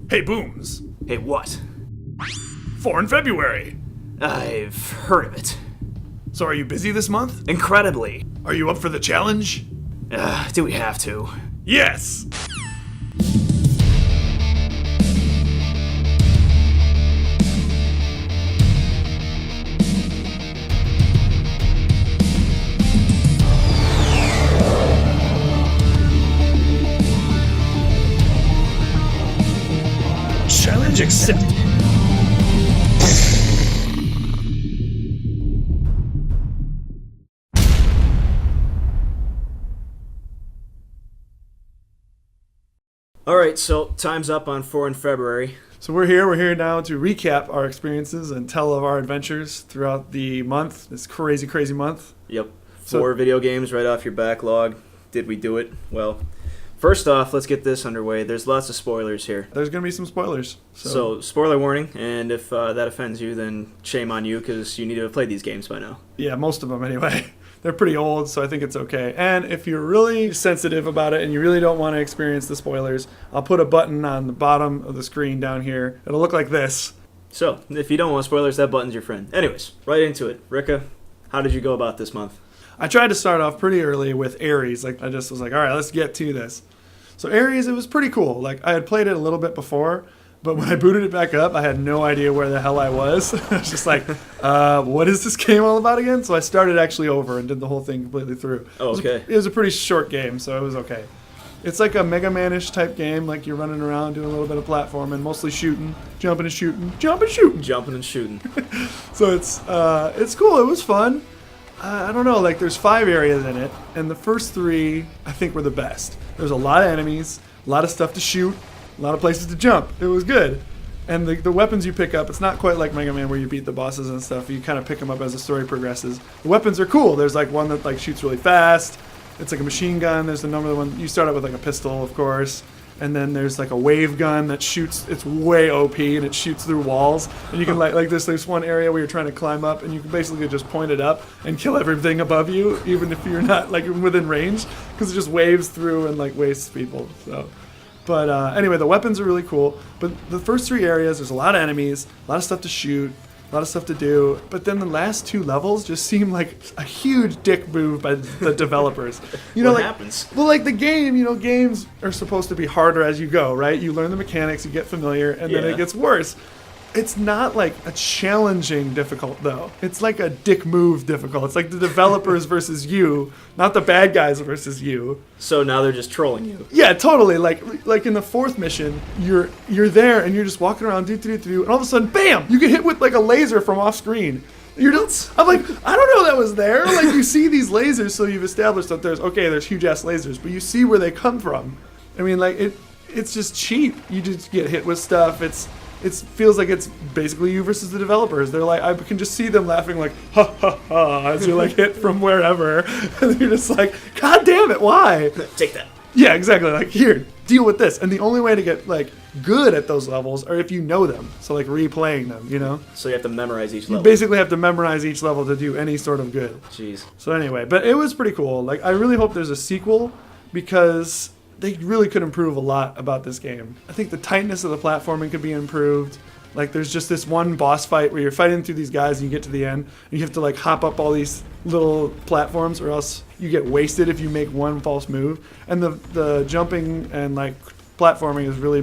Hey, Booms. Hey, what? 4 in February. I've heard of it. So are you busy this month? Incredibly. Are you up for the challenge? Do we have to? Yes! Challenge accepted. Alright, so time's up on 4 in February. So we're here now to recap our experiences and tell of our adventures throughout the month, this crazy, crazy month. Yep. 4 video games right off your backlog. Did we do it? Well, first off, let's get this underway. There's lots of spoilers here. There's going to be some spoilers. So, spoiler warning, and if that offends you, then shame on you, because you need to have played these games by now. Yeah, most of them anyway. They're pretty old, so I think it's okay. And if you're really sensitive about it and you really don't want to experience the spoilers, I'll put a button on the bottom of the screen down here. It'll look like this. So, if you don't want spoilers, that button's your friend. Anyways, right into it. Rika, how did you go about this month? I tried to start off pretty early with Ares. I just was like, all right, let's get to this. So Ares, it was pretty cool. I had played it a little bit before, but when I booted it back up, I had no idea where the hell I was. I was just like, what is this game all about again? So I started actually over and did the whole thing completely through. Oh, okay. It was a pretty short game, so it was okay. It's like a Mega Man-ish type game, like you're running around doing a little bit of platforming, mostly shooting, jumping and shooting, jumping and shooting. Jumping and shooting. So it's cool. It was fun. I don't know, there's 5 areas in it, and the first 3, I think, were the best. There's a lot of enemies, a lot of stuff to shoot, a lot of places to jump. It was good. And the weapons you pick up, it's not quite like Mega Man where you beat the bosses and stuff. You kind of pick them up as the story progresses. The weapons are cool. There's one that shoots really fast. It's like a machine gun. There's another one. You start out with a pistol, of course. And then there's a wave gun that shoots. It's way OP and it shoots through walls. And you can there's one area where you're trying to climb up and you can basically just point it up and kill everything above you, even if you're not within range, because it just waves through and wastes people. So, but anyway, the weapons are really cool. But the first 3 areas, there's a lot of enemies, a lot of stuff to shoot, a lot of stuff to do. But then the last 2 levels just seem like a huge dick move by the developers. What happens? Well, the game, games are supposed to be harder as you go, right? You learn the mechanics, you get familiar, and then it gets worse. It's not a challenging difficult, though. It's like a dick move difficult. It's like the developers versus you, not the bad guys versus you. So now they're just trolling you. Yeah, totally. Like in the 4th mission, you're there and you're just walking around, and all of a sudden, bam! You get hit with a laser from off screen. I'm like, I don't know that was there. You see these lasers, so you've established that there's huge ass lasers, but you see where they come from. I mean, it's just cheap. You just get hit with stuff. It feels like it's basically you versus the developers. They're I can just see them laughing ha ha ha as you're hit from wherever. And you're just God damn it, why? Take that. Yeah, exactly. Here, deal with this. And the only way to get good at those levels are if you know them. So replaying them, So you have to memorize each level. You basically have to memorize each level to do any sort of good. Jeez. So anyway, but it was pretty cool. I really hope there's a sequel, because they really could improve a lot about this game. I think the tightness of the platforming could be improved. There's just this one boss fight where you're fighting through these guys and you get to the end and you have to hop up all these little platforms, or else you get wasted if you make one false move. And the jumping and platforming is really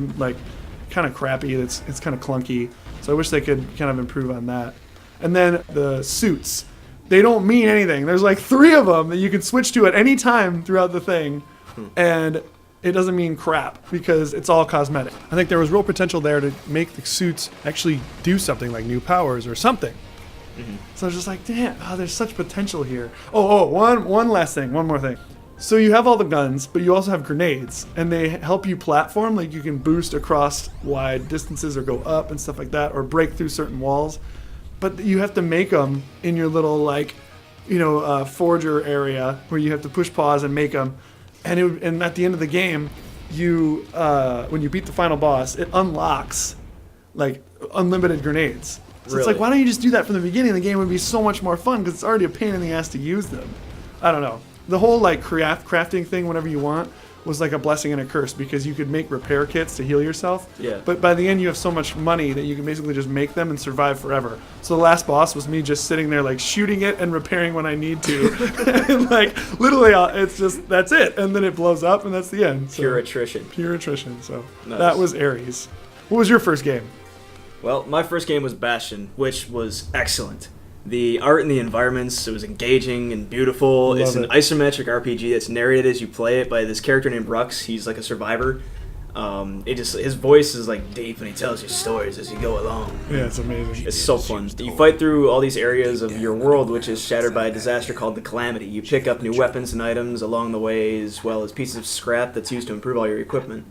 kind of crappy. It's kind of clunky. So I wish they could kind of improve on that. And then the suits, they don't mean anything. There's 3 of them that you can switch to at any time throughout the thing. And it doesn't mean crap, because it's all cosmetic. I think there was real potential there to make the suits actually do something like new powers or something. Mm-hmm. So I was just damn, there's such potential here. One last thing, one more thing. So you have all the guns, but you also have grenades, and they help you platform. You can boost across wide distances or go up and stuff like that, or break through certain walls. But you have to make them in your little forger area where you have to push pause and make them. And at the end of the game, when you beat the final boss, it unlocks unlimited grenades. So Really? It's why don't you just do that from the beginning? The game would be so much more fun, because it's already a pain in the ass to use them. I don't know. The whole crafting thing whenever you want was like a blessing and a curse because you could make repair kits to heal yourself. Yeah. But by the end, you have so much money that you can basically just make them and survive forever. So the last boss was me just sitting there like shooting it and repairing when I need to. And like literally, it's just, that's it. And then it blows up and that's the end. So, Pure attrition. Pure attrition. So Nice. that was Ares. What was your first game? Well, my first game was Bastion, which was excellent. The art and the environments, it was engaging and beautiful. It's an isometric RPG that's narrated as you play it by this character named Rux. He's like a survivor. His voice is like deep and he tells you stories as you go along. Yeah, it's amazing. It's so fun. You fight through all these areas of your world, which is shattered by a disaster called the Calamity. You pick up new weapons and items along the way, as well as pieces of scrap that's used to improve all your equipment.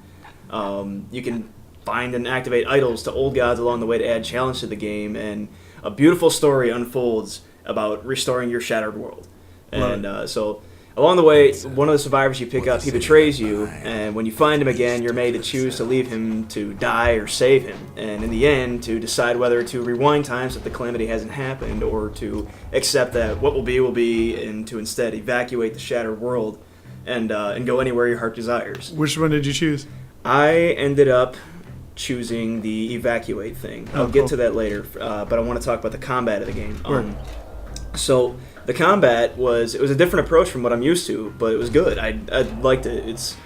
You can find and activate idols to old gods along the way to add challenge to the game, and a beautiful story unfolds about restoring your shattered world. And so along the way, one of the survivors you pick up, he betrays you, and when you find him again, you're made to choose to leave him to die or save him. And in the end, to decide whether to rewind times if the calamity hasn't happened, or to accept that what will be, and to instead evacuate the shattered world and go anywhere your heart desires. Which one did you choose? I ended up choosing the evacuate thing. I'll get to that later, but I want to talk about the combat of the game. So the combat was a different approach from what I'm used to, but it was good. I liked it. It's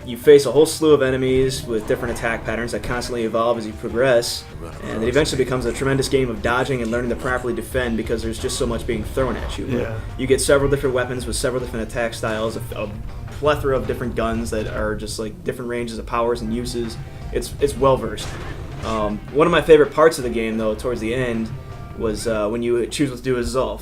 you face a whole slew of enemies with different attack patterns that constantly evolve as you progress, and it eventually becomes a tremendous game of dodging and learning to properly defend because there's just so much being thrown at you. Yeah. You get several different weapons with several different attack styles, a plethora of different guns that are just like different ranges of powers and uses. It's well versed. One of my favorite parts of the game, though, towards the end, was when you choose what to do with Zolf.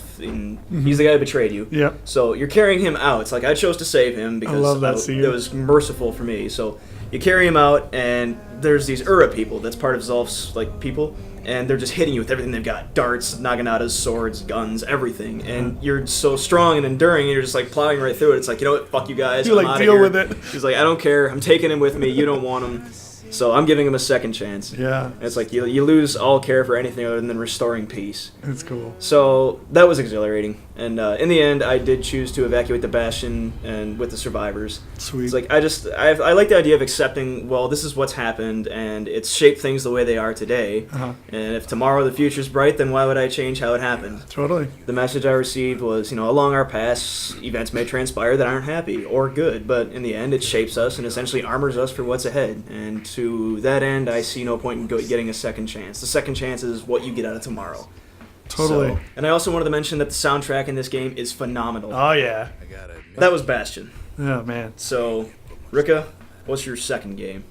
He's the guy who betrayed you. Yep. So you're carrying him out. It's like I chose to save him because I love that scene. It was merciful for me. So you carry him out, and there's these Ura people that's part of Zolf's like people, and they're just hitting you with everything they've got: darts, naganatas, swords, guns, everything. And you're so strong and enduring, and you're just like plowing right through it. It's like, you know what? Fuck you guys. You like deal with it. He's like, I don't care. I'm taking him with me. You don't want him. So I'm giving him a second chance. Yeah. And it's like you lose all care for anything other than restoring peace. It's cool. So that was exhilarating. And in the end, I did choose to evacuate the Bastion and with the survivors. Sweet. It's like I like the idea of accepting, well, this is what's happened, and it's shaped things the way they are today. Uh-huh. And if tomorrow the future's bright, then why would I change how it happened? Totally. The message I received was, along our paths, events may transpire that aren't happy or good, but in the end, it shapes us and essentially armors us for what's ahead. And to that end, I see no point in getting a second chance. The second chance is what you get out of tomorrow. Totally. So, and I also wanted to mention that the soundtrack in this game is phenomenal. Oh, yeah. That was Bastion. Oh, man. So, Rika, what's your second game?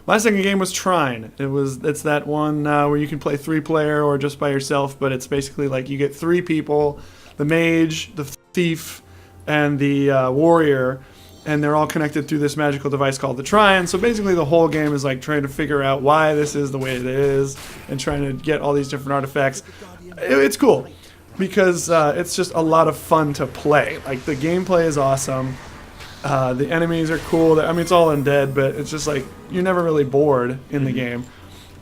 My second game was Trine. It's that one where you can play 3-player or just by yourself, but it's basically like you get 3 people, the mage, the thief, and the warrior, and they're all connected through this magical device called the Trine. So basically the whole game is like trying to figure out why this is the way it is and trying to get all these different artifacts. It's cool because it's just a lot of fun to play. Like the gameplay is awesome. The enemies are cool. I mean, it's all undead, but it's just like you're never really bored in the game.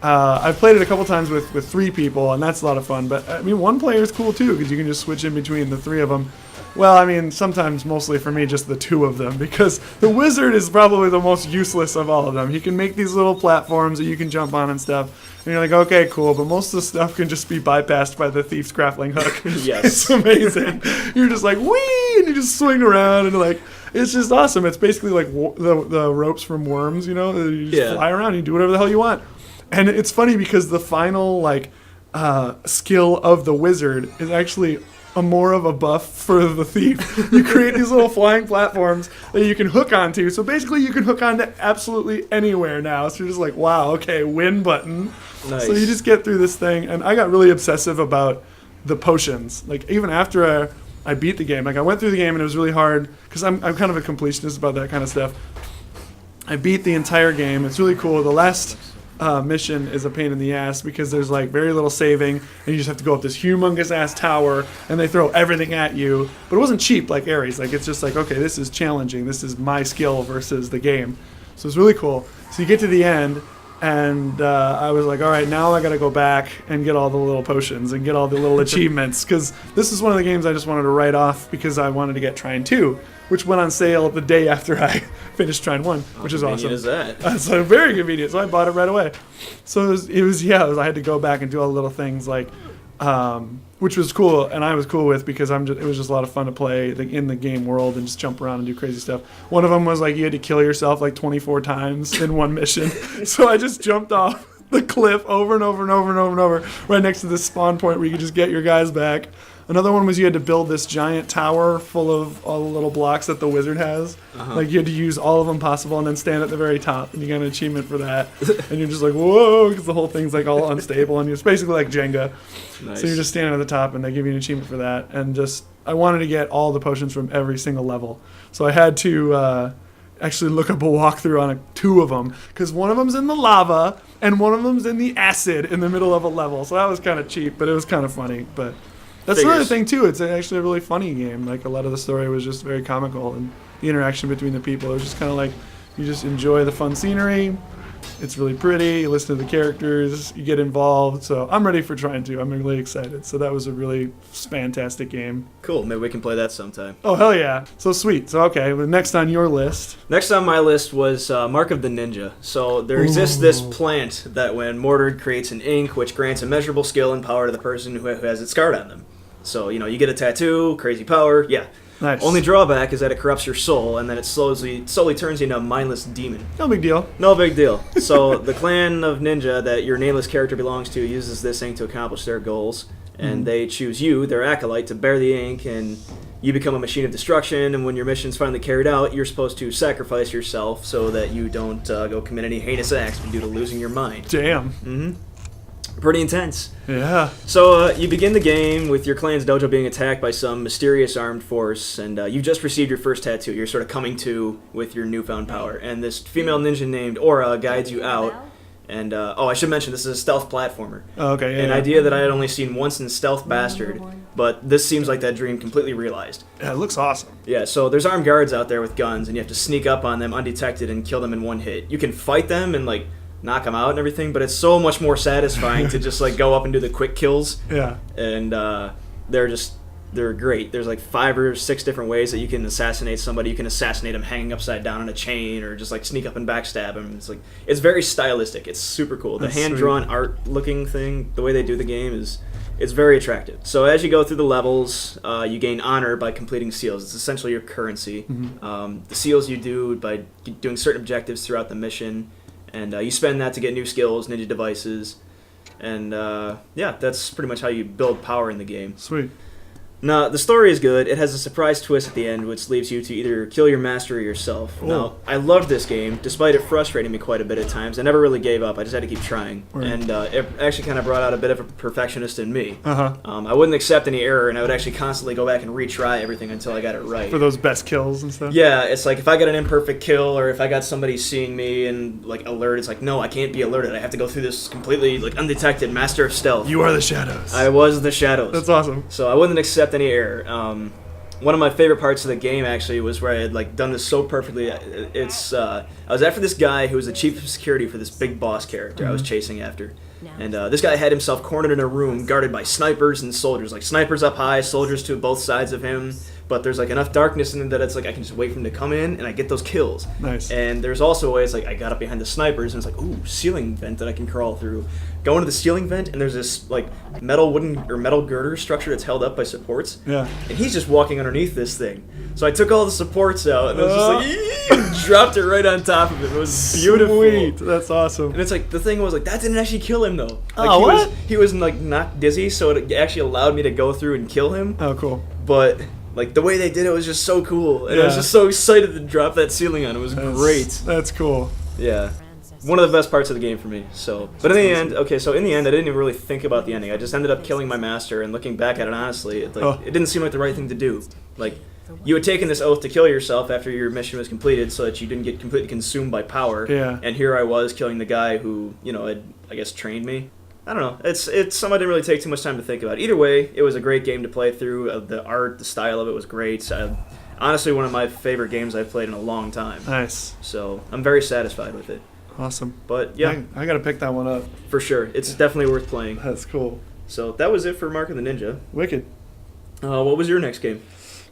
I've played it a couple times with 3 people, and that's a lot of fun. But I mean, 1 player is cool too because you can just switch in between the 3 of them. Well, I mean, sometimes, mostly for me, just the 2 of them, because the wizard is probably the most useless of all of them. He can make these little platforms that you can jump on and stuff, and you're like, okay, cool, but most of the stuff can just be bypassed by the thief's grappling hook. Yes. It's amazing. You're just like, whee, and you just swing around, and like, it's just awesome. It's basically like the ropes from Worms, you just fly around, and you do whatever the hell you want. And it's funny because the final, like, skill of the wizard is actually more of a buff for the thief. You create these little flying platforms that you can hook onto. So basically you can hook onto absolutely anywhere now. So you're just like, wow, okay, win button. Nice. So you just get through this thing. And I got really obsessive about the potions. Like even after I beat the game, like I went through the game and it was really hard because I'm kind of a completionist about that kind of stuff. I beat the entire game. It's really cool. The last mission is a pain in the ass because there's like very little saving and you just have to go up this humongous ass tower and they throw everything at you, but it wasn't cheap like Ares. Like it's just like, okay, this is challenging, this is my skill versus the game, so it's really cool. So you get to the end And I was like, all right, now I got to go back and get all the little potions and get all the little achievements. Because this is one of the games I just wanted to write off because I wanted to get Trine 2, which went on sale the day after I finished Trine 1, which is awesome. Is that? So very convenient. So I bought it right away. So I had to go back and do all the little things like, which was cool, and I was cool with because it was just a lot of fun to play in the game world and just jump around and do crazy stuff. One of them was like you had to kill yourself like 24 times in one mission. So I just jumped off the cliff over and over and over and over and over right next to this spawn point where you could just get your guys back. Another one was you had to build this giant tower full of all the little blocks that the wizard has. Like you had to use all of them possible and then stand at the very top and you get an achievement for that. And you're just like, whoa, because the whole thing's like all unstable and it's basically like Jenga. Nice. So you're just standing at the top and they give you an achievement for that. And I wanted to get all the potions from every single level. So I had to actually look up a walkthrough on two of them because one of them's in the lava and one of them's in the acid in the middle of a level. So that was kind of cheap, but it was kind of funny. But that's another thing too. It's actually a really funny game. Like a lot of the story was just very comical, and the interaction between the people. It was just kind of like you just enjoy the fun scenery. It's really pretty. You listen to the characters. You get involved. So I'm ready for Trine 2. I'm really excited. So that was a really fantastic game. Cool. Maybe we can play that sometime. Oh hell yeah! So sweet. So okay. Well, next on your list. Next on my list was Mark of the Ninja. So there exists this plant that when mortared creates an ink which grants immeasurable skill and power to the person who has it scarred on them. So, you get a tattoo, crazy power, yeah. Nice. Only drawback is that it corrupts your soul, and then it slowly turns you into a mindless demon. No big deal. No big deal. So the clan of ninja that your nameless character belongs to uses this ink to accomplish their goals, and they choose you, their acolyte, to bear the ink, and you become a machine of destruction, and when your mission's finally carried out, you're supposed to sacrifice yourself so that you don't go commit any heinous acts due to losing your mind. Damn. Mm-hmm. Pretty intense. Yeah. So you begin the game with your clan's dojo being attacked by some mysterious armed force, and you've just received your first tattoo. You're sort of coming to with your newfound power, and this female ninja named Aura guides you out. And I should mention this is a stealth platformer. Oh, okay. Yeah, An idea that I had only seen once in Stealth Bastard, but this seems like that dream completely realized. Yeah, it looks awesome. Yeah, so there's armed guards out there with guns, and you have to sneak up on them undetected and kill them in one hit. You can fight them and knock them out and everything, but it's so much more satisfying to just go up and do the quick kills. Yeah. And they're great. There's 5 or 6 different ways that you can assassinate somebody. You can assassinate them hanging upside down on a chain, or just sneak up and backstab them. It's very stylistic. It's super cool. The hand-drawn art looking thing, the way they do the game it's very attractive. So as you go through the levels, you gain honor by completing seals. It's essentially your currency. Mm-hmm. The seals you do by doing certain objectives throughout the mission. And you spend that to get new skills, ninja devices, and that's pretty much how you build power in the game. Sweet. Now, the story is good. It has a surprise twist at the end, which leaves you to either kill your master or yourself. Oh. Now, I loved this game, despite it frustrating me quite a bit at times. I never really gave up. I just had to keep trying. Right. And it actually kind of brought out a bit of a perfectionist in me. Uh-huh. I wouldn't accept any error, and I would actually constantly go back and retry everything until I got it right. For those best kills and stuff? Yeah, it's if I got an imperfect kill, or if I got somebody seeing me and alert, it's no, I can't be alerted. I have to go through this completely undetected, master of stealth. You are the shadows. I was the shadows. That's awesome. So I wouldn't accept any error. One of my favorite parts of the game actually was where I had done this so perfectly. I was after this guy who was the chief of security for this big boss character I was chasing after. And this guy had himself cornered in a room guarded by snipers and soldiers. Snipers up high, soldiers to both sides of him. But there's enough darkness in it that it's I can just wait for him to come in and I get those kills. Nice. And there's also ways I got up behind the snipers and it's ooh, ceiling vent that I can crawl through. Go into the ceiling vent and there's this metal girder structure that's held up by supports. Yeah. And he's just walking underneath this thing. So I took all the supports out and I was just dropped it right on top of it. It was beautiful. Sweet. That's awesome. And it's the thing was that didn't actually kill him though. What? He was knocked dizzy, so it actually allowed me to go through and kill him. Oh, cool. But the way they did it was just so cool, and I was just so excited to drop that ceiling on. It was great. That's cool. Yeah, one of the best parts of the game for me. So, but in the end, I didn't even really think about the ending. I just ended up killing my master, and looking back at it honestly, it didn't seem like the right thing to do. You had taken this oath to kill yourself after your mission was completed, so that you didn't get completely consumed by power. Yeah. And here I was killing the guy who had trained me. I don't know. It's something I didn't really take too much time to think about. Either way, it was a great game to play through. The art, the style of it was great. Honestly, one of my favorite games I've played in a long time. Nice. So I'm very satisfied with it. Awesome. But yeah, I got to pick that one up. for sure, it's definitely worth playing. That's cool. So that was it for Mark of the Ninja. Wicked. What was your next game?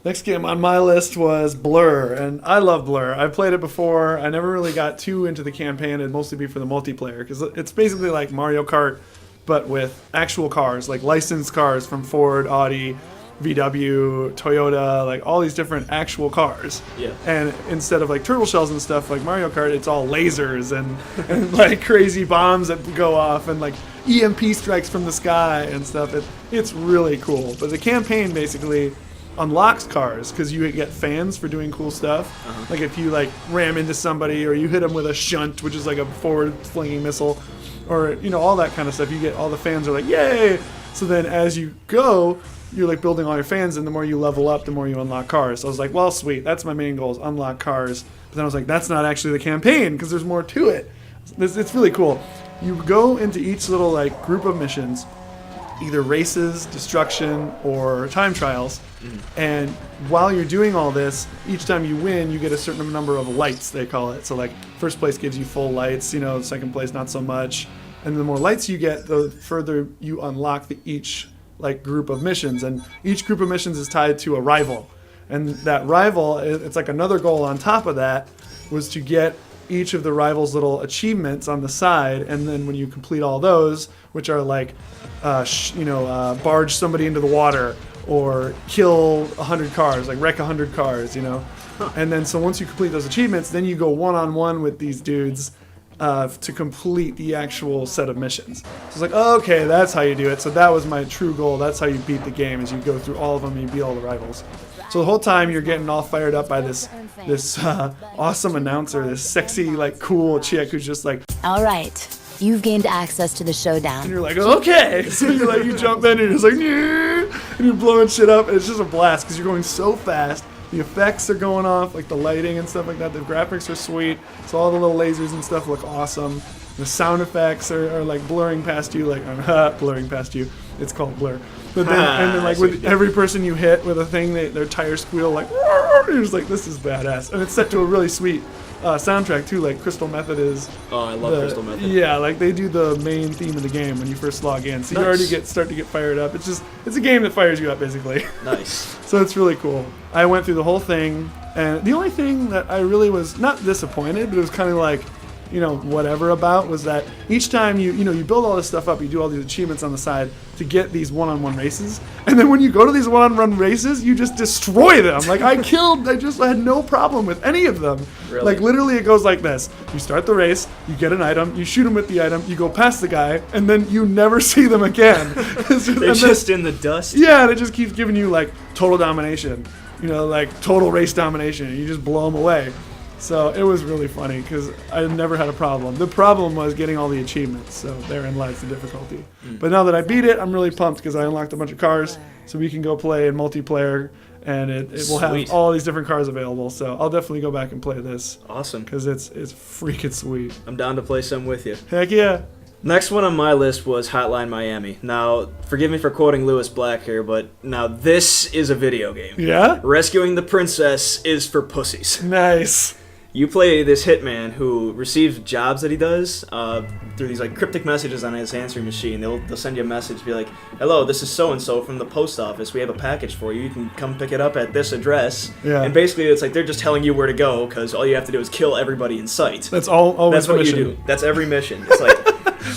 Next game on my list was Blur, and I love Blur. I played it before. I never really got too into the campaign. It'd mostly be for the multiplayer, because it's basically like Mario Kart, but with actual cars, like licensed cars from Ford, Audi, VW, Toyota, like all these different actual cars. Yeah. And instead of like turtle shells and stuff like Mario Kart, it's all lasers and like crazy bombs that go off and like EMP strikes from the sky and stuff. It's really cool. But the campaign basically unlocks cars because you get fans for doing cool stuff. Like if you like ram into somebody or you hit them with a shunt, which is like a forward flinging missile, or all that kind of stuff. You get all the fans are like yay. So then as you go, you're like building all your fans, and the more you level up, the more you unlock cars. So I was like, well, sweet, that's my main goal is unlock cars. But then I was like, that's not actually the campaign because there's more to it. It's really cool. You go into each little like group of missions, either races, destruction, or time trials. And while you're doing all this, each time you win, you get a certain number of lights, they call it. So like first place gives you full lights, second place not so much. And the more lights you get, the further you unlock each like group of missions. And each group of missions is tied to a rival. And that rival, it's like another goal on top of that, was to get each of the rivals' little achievements on the side, and then when you complete all those, which are like, barge somebody into the water, or kill 100 cars, like wreck 100 cars, And then so once you complete those achievements, then you go one-on-one with these dudes to complete the actual set of missions. So it's like, okay, that's how you do it. So that was my true goal. That's how you beat the game, is you go through all of them and you beat all the rivals. So the whole time you're getting all fired up by this awesome announcer, this sexy, like, cool chick who's just like, all right, you've gained access to the showdown. And you're like, okay. So you're like, you jump in and you're just like, and you're blowing shit up. And it's just a blast because you're going so fast. The effects are going off, like the lighting and stuff like that. The graphics are sweet. So all the little lasers and stuff look awesome. The sound effects are like blurring past you, like blurring past you. It's called Blur. But then, and then like with every person you hit with a thing, their tires squeal like, you're just like, this is badass. And it's set to a really sweet soundtrack too, like Crystal Method is. Oh, I love Crystal Method. Yeah, like they do the main theme of the game when you first log in. So you already start to get fired up. It's a game that fires you up basically. Nice. So it's really cool. I went through the whole thing, and the only thing that I really was not disappointed, but it was kind of like, whatever about, was that each time you build all this stuff up, you do all these achievements on the side to get these one-on-one races, and then when you go to these one-on-one races, you just destroy them. Like I had no problem with any of them. Really? Like literally it goes like this. You start the race, you get an item, you shoot him with the item, you go past the guy, and then you never see them again. They're just in the dust. Yeah, and it just keeps giving you like total domination. Like total race domination. And you just blow them away. So it was really funny because I never had a problem. The problem was getting all the achievements, so therein lies the difficulty. But now that I beat it, I'm really pumped because I unlocked a bunch of cars, so we can go play in multiplayer, and it will have all these different cars available. So I'll definitely go back and play this. Awesome. Because it's freaking sweet. I'm down to play some with you. Heck yeah. Next one on my list was Hotline Miami. Now, forgive me for quoting Lewis Black here, but now this is a video game. Yeah? Rescuing the princess is for pussies. Nice. You play this hitman who receives jobs that he does through these like cryptic messages on his answering machine. They'll send you a message, be like, "Hello, this is so and so from the post office. We have a package for you. You can come pick it up at this address." Yeah. And basically, it's like they're just telling you where to go because all you have to do is kill everybody in sight. That's always That's what mission. you do. That's every mission. It's like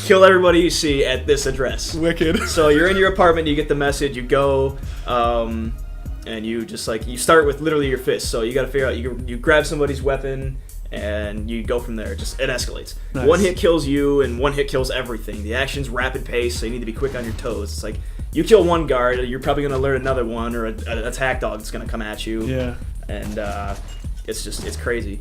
kill everybody you see at this address. Wicked. So you're in your apartment. You get the message. You go. And you just like you start with literally your fist, so you got to figure out you grab somebody's weapon and you go from there. Just it escalates. Nice. One hit kills you, and one hit kills everything. The action's rapid pace, so you need to be quick on your toes. It's like you kill one guard, you're probably gonna alert another one, or an attack dog that's gonna come at you. Yeah. And it's crazy.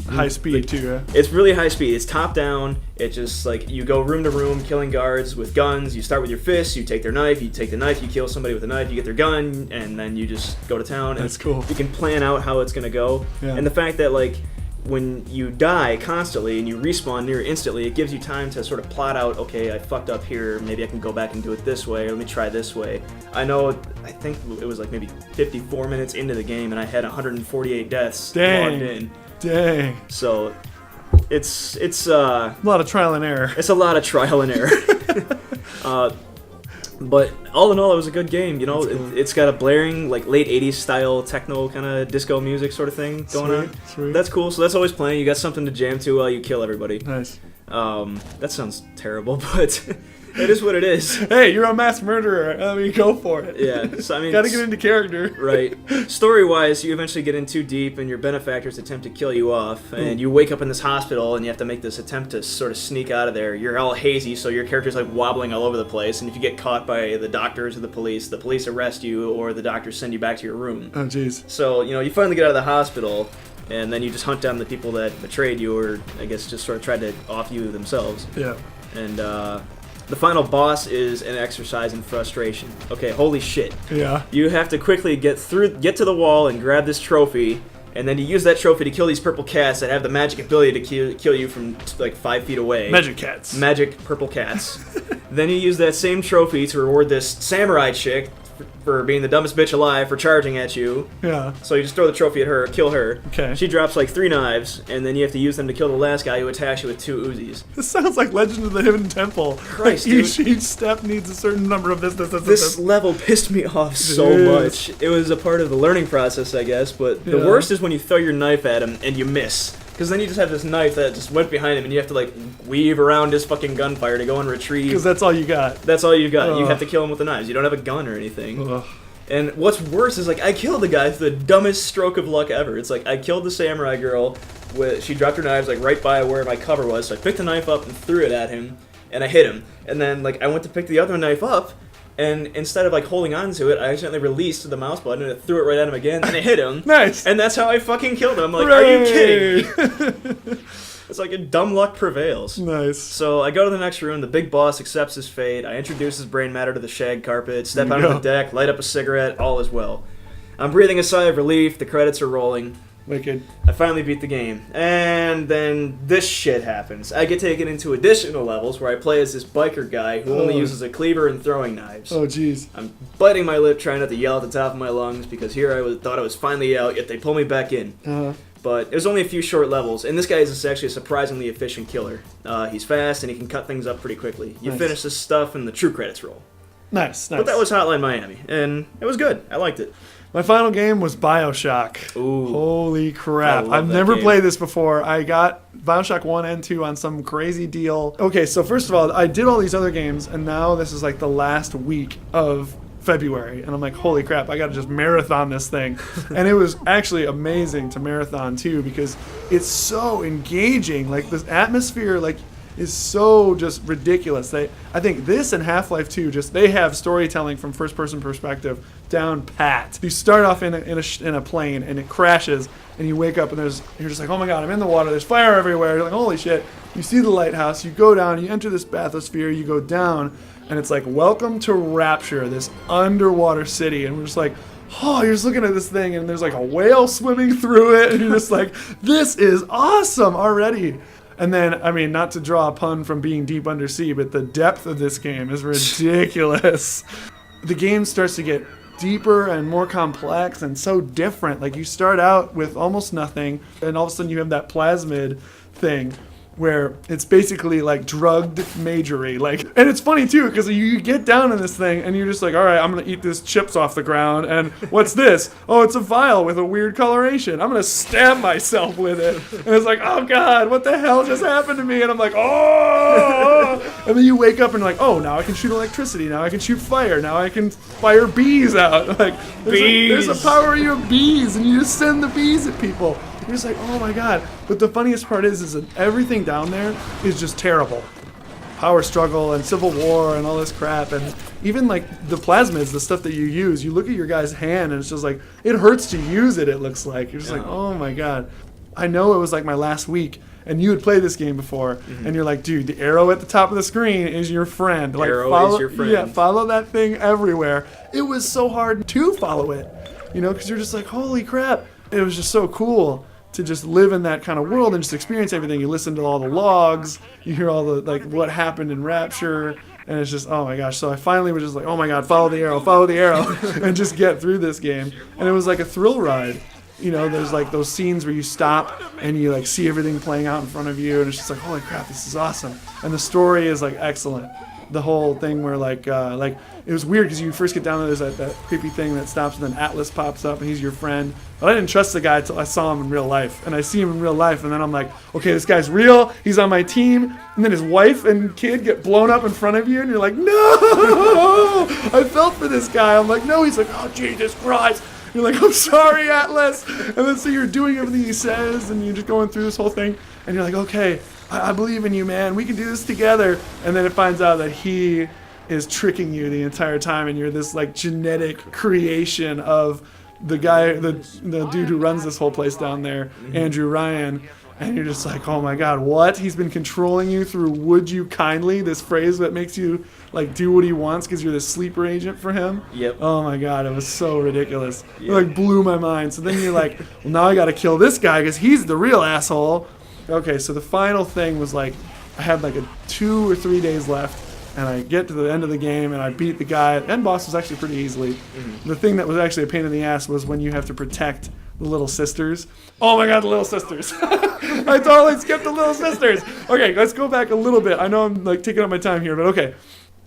High speed too, yeah? It's really high speed. It's top down. It's just like you go room to room killing guards with guns. You start with your fists, you take their knife, you take the knife, you kill somebody with a knife, you get their gun, and then you just go to town. That's cool. You can plan out how it's going to go. Yeah. And the fact that like when you die constantly and you respawn near instantly, it gives you time to sort of plot out, okay, I fucked up here, maybe I can go back and do it this way, or let me try this way. I think it was like maybe 54 minutes into the game and I had 148 deaths logged in. Dang. So It's A lot of trial and error. It's a lot of trial and error. But all in all, it was a good game. You know, it's got a blaring, like, late 80s style techno kind of disco music sort of thing going on. Sweet. That's cool. So that's always playing. You got something to jam to while you kill everybody. Nice. That sounds terrible, but it is what it is. Hey, you're a mass murderer. I mean, go for it. Yeah. So, I mean, gotta get into character. Right. Story-wise, you eventually get in too deep, and your benefactors attempt to kill you off, and you wake up in this hospital, and you have to make this attempt to sort of sneak out of there. You're all hazy, so your character's like wobbling all over the place, and if you get caught by the doctors or the police arrest you, or the doctors send you back to your room. Oh, jeez. So, you know, you finally get out of the hospital, and then you just hunt down the people that betrayed you, or I guess just sort of tried to off you themselves. Yeah. And, the final boss is an exercise in frustration. Okay, holy shit. Yeah. You have to quickly get to the wall and grab this trophy, and then you use that trophy to kill these purple cats that have the magic ability to kill you from like 5 feet away. Magic cats. Magic purple cats. Then you use that same trophy to reward this samurai chick for being the dumbest bitch alive for charging at you. Yeah. So you just throw the trophy at her, kill her. Okay. She drops like 3 knives, and then you have to use them to kill the last guy who attacks you with 2 Uzis. This sounds like Legend of the Hidden Temple. Christ, like dude. each step needs a certain number of this. This level pissed me off so Jeez. much. It was a part of the learning process, I guess, but the Yeah. worst is when you throw your knife at him and you miss. Because then you just have this knife that just went behind him, and you have to like weave around his fucking gunfire to go and retrieve. Because that's all you got. That's all you got. You Ugh. have to kill him with the knives. You don't have a gun or anything. Ugh. And what's worse is, like, I killed the guy through the dumbest stroke of luck ever. It's like, I killed the samurai girl, she dropped her knives, like, right by where my cover was, so I picked the knife up and threw it at him, and I hit him. And then, like, I went to pick the other knife up, and instead of, like, holding on to it, I accidentally released the mouse button, and it threw it right at him again, and I hit him. Nice. And that's how I fucking killed him. I'm like, Hooray! are you kidding? It's like a dumb luck prevails. Nice. So I go to the next room, the big boss accepts his fate, I introduce his brain matter to the shag carpet, step There out you on the go. deck, light up a cigarette, all is well. I'm breathing a sigh of relief, the credits are rolling. Wicked. I finally beat the game. And then this shit happens. I get taken into additional levels where I play as this biker guy who only Oh. uses a cleaver and throwing knives. Oh, jeez. I'm biting my lip trying not to yell at the top of my lungs because here thought I was finally out, yet they pull me back in. But it was only a few short levels, and this guy is actually a surprisingly efficient killer. He's fast, and he can cut things up pretty quickly. You Nice. finish this stuff, and the true credits roll. Nice. But that was Hotline Miami, and it was good. I liked it. My final game was Bioshock. Ooh. Holy crap. I love I've that never game. played this before. I got Bioshock 1 and 2 on some crazy deal. Okay, so first of all, I did all these other games, and now this is like the last week of February, and I'm like, holy crap, I gotta just marathon this thing. And it was actually amazing to marathon too, because it's so engaging. Like, this atmosphere, like, is so just ridiculous. I think this and Half-Life 2, they have storytelling from first-person perspective down pat. You start off in a plane, and it crashes, and you wake up, and you're just like, oh my god, I'm in the water, there's fire everywhere. You're like, holy shit. You see the lighthouse, you go down, you enter this bathysphere, you go down, and it's like, welcome to Rapture, this underwater city. And we're just like, oh, you're just looking at this thing, and there's like a whale swimming through it, and you're just like, this is awesome already. And then, I mean, not to draw a pun from being deep undersea, but the depth of this game is ridiculous. The game starts to get deeper and more complex and so different. Like, you start out with almost nothing, and all of a sudden you have that plasmid thing where it's basically like drugged majory. Like, and it's funny too, because you get down in this thing and you're just like, all right, I'm gonna eat this chips off the ground, and what's this? Oh, it's a vial with a weird coloration. I'm gonna stab myself with it. And it's like, oh god, what the hell just happened to me? And I'm like, oh. And then you wake up and you're like, oh, now I can shoot electricity, now I can shoot fire, now I can fire bees out. Like, there's a power in your bees, and you just send the bees at people. You're just like, oh my god. But the funniest part is that everything down there is just terrible. Power struggle and civil war and all this crap. And even like the plasmids, the stuff that you use, you look at your guy's hand and it's just like, it hurts to use it, it looks like. You're just like, oh my god. I know it was like my last week, and you had played this game before, and you're like, dude, the arrow at the top of the screen is your friend. Like, Arrow is your friend. Yeah, follow that thing everywhere. It was so hard to follow it, you know, because you're just like, holy crap. It was just so cool to just live in that kind of world and just experience everything. You listen to all the logs, you hear all the, like, what happened in Rapture, and it's just, oh my gosh. So I finally was just like, oh my god, follow the arrow, and just get through this game. And it was like a thrill ride. you know, there's like those scenes where you stop and you like see everything playing out in front of you, and it's just like, holy crap, this is awesome. And the story is like excellent. The whole thing where like it was weird because you first get down there, there's that creepy thing that stops, and then Atlas pops up and he's your friend. But I didn't trust the guy until I saw him in real life, and I see him in real life, and then I'm like, okay, this guy's real. He's on my team. And then his wife and kid get blown up in front of you, and you're like, no! I felt for this guy. I'm like, no. He's like, oh Jesus Christ. You're like, I'm sorry, Atlas. And then so you're doing everything he says, and you're just going through this whole thing, and you're like, okay, I believe in you, man. We can do this together. And then it finds out that he is tricking you the entire time, and you're this like genetic creation of the guy, the dude who runs this whole place down there, Andrew Ryan. And you're just like, oh my God, what? He's been controlling you through "would you kindly," this phrase that makes you like do what he wants because you're the sleeper agent for him. Yep. Oh my God, it was so ridiculous. It like blew my mind. So then you're like, well, now I got to kill this guy because he's the real asshole. Okay, so the final thing was like, I had like 2 or 3 days left, and I get to the end of the game, and I beat the guy. End boss was actually pretty easily. The thing that was actually a pain in the ass was when you have to protect the little sisters. Oh my God, the little sisters. I totally skipped the little sisters. Okay, let's go back a little bit. I know I'm like taking up my time here, but okay.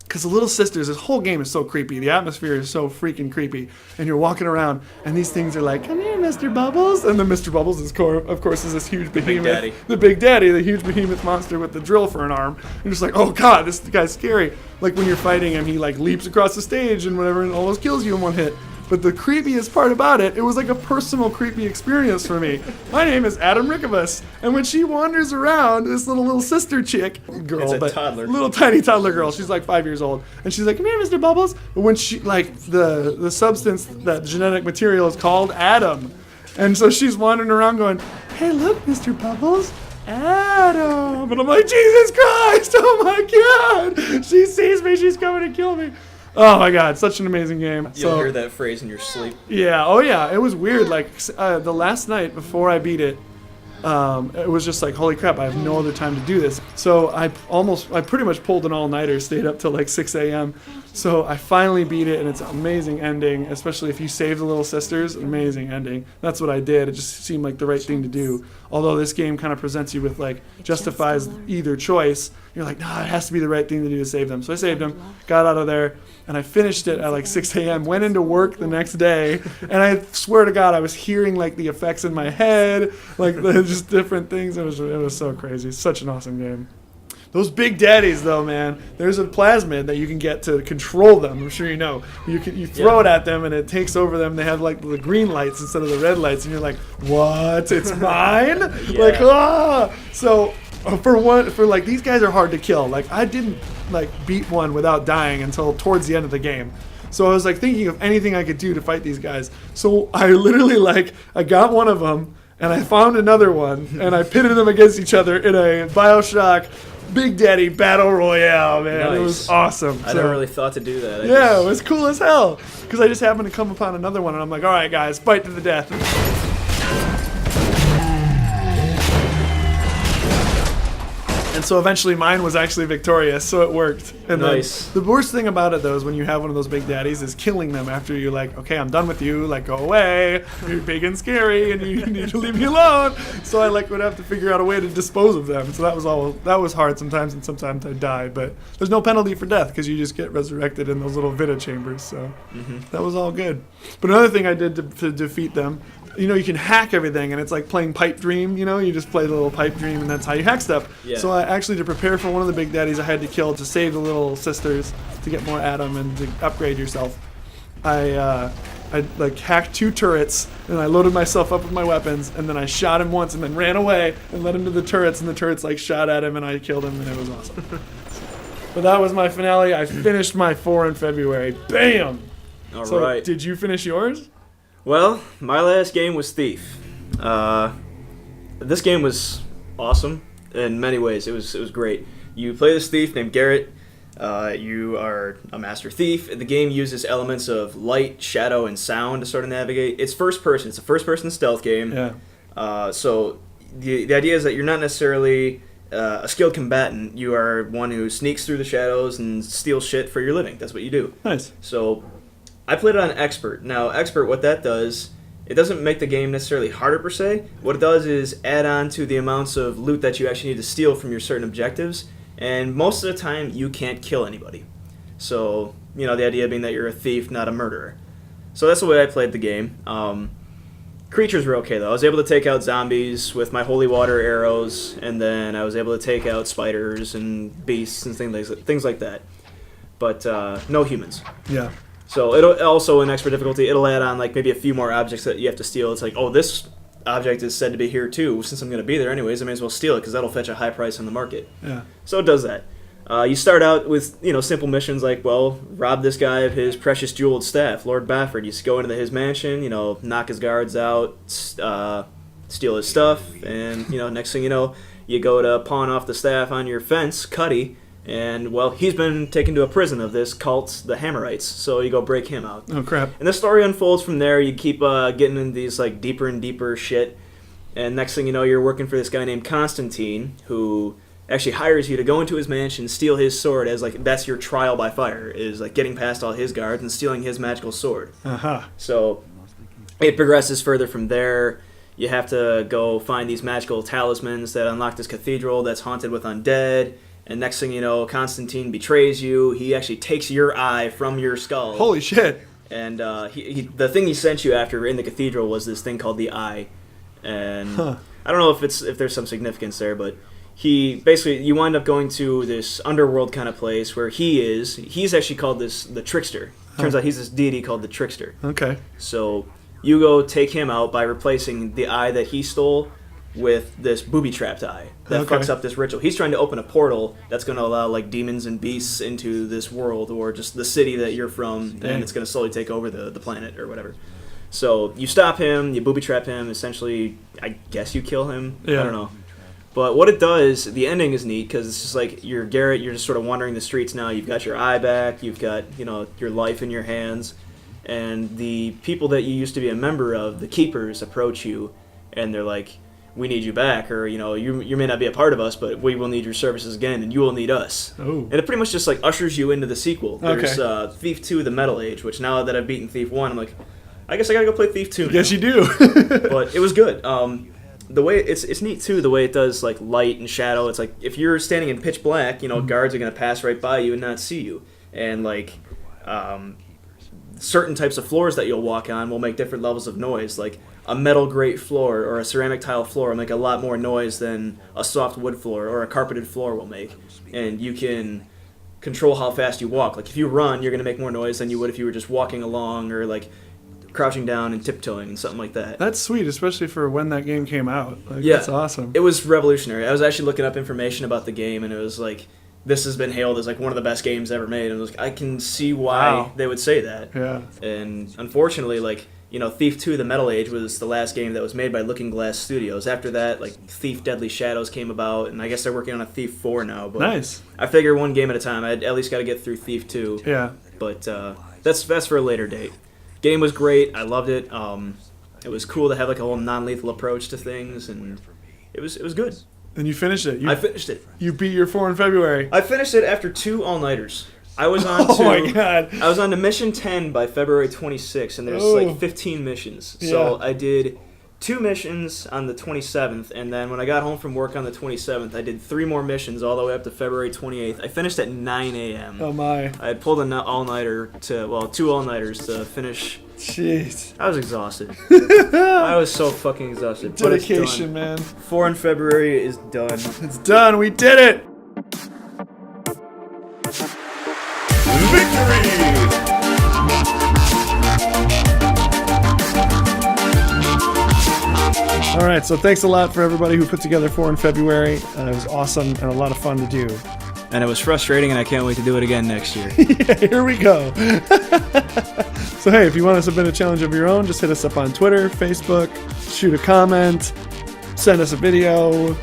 Because the little sisters, this whole game is so creepy. The atmosphere is so freaking creepy. And you're walking around, and these things are like, come here, Mr. Bubbles. And then Mr. Bubbles, is of course, is this huge behemoth. The Big Daddy, the huge behemoth monster with the drill for an arm. You're just like, oh God, this guy's scary. Like when you're fighting him, he like leaps across the stage and whatever, and almost kills you in one hit. But the creepiest part about it was like a personal creepy experience for me. My name is Adam Rickabus, and when she wanders around, this little sister chick, girl, it's a toddler, little tiny toddler girl, she's like 5 years old, and she's like, come here, Mr. Bubbles. But when she, like, the substance, that genetic material is called Adam. And so she's wandering around going, hey, look, Mr. Bubbles, Adam. And I'm like, Jesus Christ, oh my God. She sees me, she's coming to kill me. Oh my God, such an amazing game. You'll hear that phrase in your sleep. Yeah, oh yeah, it was weird. Like the last night before I beat it, it was just like, holy crap, I have no other time to do this. So I pretty much pulled an all-nighter, stayed up till like 6 a.m. So I finally beat it, and it's an amazing ending, especially if you save the little sisters, amazing ending. That's what I did. It just seemed like the right thing to do. Although this game kind of presents you with like, justifies either choice. You're like, nah, it has to be the right thing to do to save them. So I saved them, got out of there, and I finished it at like 6 a.m., went into work the next day, and I swear to God, I was hearing like the effects in my head, like just different things. It was so crazy. Such an awesome game. Those big daddies, though, man. There's a plasmid that you can get to control them. I'm sure you know. You throw it at them, and it takes over them. They have like the green lights instead of the red lights, and you're like, what? It's mine? Like, ah! So for like, these guys are hard to kill. Like, I didn't like beat one without dying until towards the end of the game. So I was like thinking of anything I could do to fight these guys. So I literally I got one of them, and I found another one, and I pitted them against each other in a BioShock Big Daddy Battle Royale, man. Nice. It was awesome. I never really thought to do that. It was cool as hell. Because I just happened to come upon another one, and I'm like, all right, guys, fight to the death. And so eventually mine was actually victorious, so it worked. And nice. The worst thing about it, though, is when you have one of those big daddies, is killing them after you're like, okay, I'm done with you, like, go away, you're big and scary, and you need to leave me alone. So I would have to figure out a way to dispose of them. So that was hard sometimes, and sometimes I died. But there's no penalty for death, because you just get resurrected in those little Vita chambers, so that was all good. But another thing I did to defeat them, you can hack everything, and it's like playing Pipe Dream, you just play the little Pipe Dream, and that's how you hack stuff. Yeah. So to prepare for one of the big daddies I had to kill to save the little sisters, to get more Adam and to upgrade yourself, I hacked 2 turrets, and I loaded myself up with my weapons, and then I shot him once, and then ran away, and led him to the turrets, and the turrets shot at him, and I killed him, and it was awesome. But that was my finale. I finished my 4 in February. Bam! All right. Did you finish yours? Well, my last game was Thief. This game was awesome in many ways. It was great. You play this thief named Garrett. You are a master thief. The game uses elements of light, shadow, and sound to sort of navigate. It's first person. It's a first-person stealth game. Yeah. So the idea is that you're not necessarily a skilled combatant. You are one who sneaks through the shadows and steals shit for your living. That's what you do. Nice. So I played it on Expert. Now, Expert, what that does It doesn't make the game necessarily harder per se. What it does is add on to the amounts of loot that you actually need to steal from your certain objectives, and most of the time you can't kill anybody. So, the idea being that you're a thief, not a murderer. So that's the way I played the game. Creatures were okay though. I was able to take out zombies with my holy water arrows, and then I was able to take out spiders and beasts and things like that. But no humans. Yeah. So it'll also in extra difficulty, it'll add on like maybe a few more objects that you have to steal. It's like, oh, this object is said to be here too. Since I'm going to be there anyways, I may as well steal it because that'll fetch a high price on the market. Yeah. So it does that. You start out with simple missions like, well, rob this guy of his precious jeweled staff, Lord Bafford. You just go into his mansion, knock his guards out, steal his stuff, and next thing you know, you go to pawn off the staff on your fence, Cuddy, and well, he's been taken to a prison of this cult, the Hammerites. So you go break him out. Oh crap! And the story unfolds from there. You keep getting into these like deeper and deeper shit, and next thing you know, you're working for this guy named Constantine who actually hires you to go into his mansion, steal his sword as like that's your trial by fire, is like getting past all his guards and stealing his magical sword. So it progresses further from there. You have to go find these magical talismans that unlock this cathedral that's haunted with undead, and next thing you know, Constantine betrays you. He actually takes your eye from your skull. Holy shit! And the thing he sent you after in the cathedral was this thing called the eye, and I don't know if there's some significance there, but you wind up going to this underworld kind of place where he's actually called the Trickster. Turns out he's this deity called the Trickster. Okay. So you go take him out by replacing the eye that he stole with this booby-trapped eye that fucks up this ritual. He's trying to open a portal that's going to allow like demons and beasts into this world or just the city that you're from, and it's going to slowly take over the planet or whatever. So you stop him, you booby-trap him, essentially, I guess you kill him. Yeah. I don't know. But what it does, the ending is neat because it's just like you're Garrett. You're just sort of wandering the streets now. You've got your eye back. You've got your life in your hands, and the people that you used to be a member of, the keepers, approach you, and they're like, "We need you back," or you may not be a part of us, but we will need your services again, and you will need us. Oh. And it pretty much just like ushers you into the sequel. There's Thief 2: The Metal Age, which now that I've beaten Thief 1, I'm like, I guess I gotta go play Thief 2 now. Yes, you do. But it was good. The way it's neat too, the way it does like light and shadow. It's like if you're standing in pitch black, guards are gonna pass right by you and not see you. And like certain types of floors that you'll walk on will make different levels of noise. Like a metal grate floor or a ceramic tile floor will make a lot more noise than a soft wood floor or a carpeted floor will make. And you can control how fast you walk. Like if you run, you're gonna make more noise than you would if you were just walking along or like crouching down and tiptoeing and something like that. That's sweet, especially for when that game came out. Like, yeah, that's awesome. It was revolutionary. I was actually looking up information about the game, and it was like, this has been hailed as like one of the best games ever made. And it was like, I can see why they would say that. Yeah. And unfortunately, like, Thief 2: The Metal Age was the last game that was made by Looking Glass Studios. After that, like, Thief: Deadly Shadows came about, and I guess they're working on a Thief 4 now. But nice. I figure one game at a time. I at least got to get through Thief 2. Yeah. But that's for a later date. Game was great. I loved it. It was cool to have like a whole non-lethal approach to things, and it was good. And you finished it. I finished it. You beat your 4 in February. I finished it after 2 all-nighters. I was on my God. I was on to mission 10 by February 26th, and there's like 15 missions. So I did 2 missions on the 27th, and then when I got home from work on the 27th, I did 3 more missions all the way up to February 28th. I finished at 9 a.m. Oh my. I had pulled an all-nighter 2 all-nighters to finish. Jeez. I was exhausted. I was so fucking exhausted. Dedication, man. 4 in February is done. It's done. We did it. Victory! All right, so thanks a lot for everybody who put together 4 in February. It was awesome and a lot of fun to do. And it was frustrating, and I can't wait to do it again next year. Yeah, here we go. So hey, if you want to submit a challenge of your own, just hit us up on Twitter, Facebook, shoot a comment, send us a video,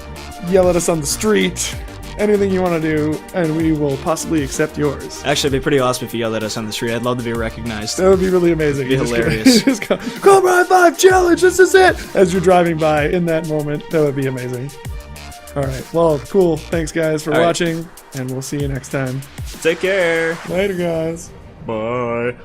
yell at us on the street, anything you want to do, and we will possibly accept yours. Actually, it'd be pretty awesome if you yelled at us on the street. I'd love to be recognized. That would be really amazing. It'd be hilarious. Just go, Crowbarhighfive challenge, this is it! As you're driving by in that moment, that would be amazing. All right, well, cool. Thanks, guys, for watching, and we'll see you next time. Take care. Later, guys. Bye.